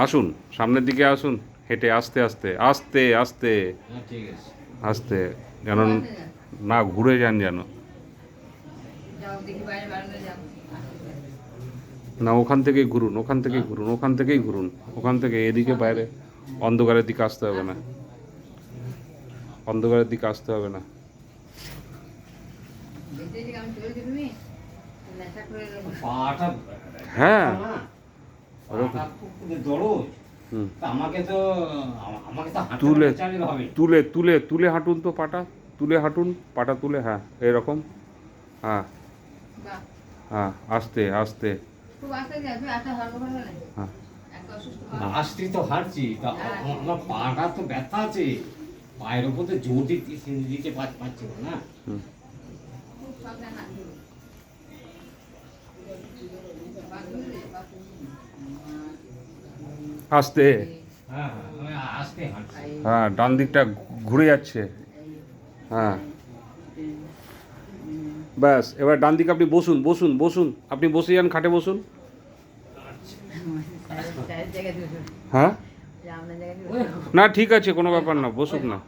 আসুন, সামনের দিকে আসুন, হেঁটে আস্তে আস্তে আস্তে আস্তে ঠিক আছে। আস্তে, যেন না ঘুরে যান যেন। না, ওখান থেকেই ঘুরুন, ওখান থেকেই ঘুরুন, ওখান থেকেই ঘুরুন, ওখান থেকে এদিকে বাইরে অন্ধকারের দিকে আসতে হবে না, অন্ধকারের দিকে আসতে হবে না। পাটা হ্যাঁ, পাটা খুব দরজ। হুম, আমাকে তো আমাকে তো হাঁটতে তুলে হাঁটতে চালিয়ে হবে। তুলে তুলে তুলে হাঁটুন তো, পাটা তুলে হাঁটুন, পাটা তুলে, হ্যাঁ এরকম, হ্যাঁ হ্যাঁ, আস্তে আস্তে, হ্যাঁ আসতেই তো হাঁটছি, তা আমার পাটা তো ব্যথা আছে, পায়ের ওপর তো জোর দিতে পারছি না। হুম, আস্তে, হ্যাঁ আমি আসতে হাঁটছি। হ্যাঁ ডান দিকটা ঘুরে যাচ্ছে, হ্যাঁ ব্যাস। এবার ডান দিকে আপনি বসুন, বসুন বসুন, আপনি বসে যান, খাটে বসুন। হ্যাঁ, না ঠিক আছে, কোনো ব্যাপার না, বসুক না।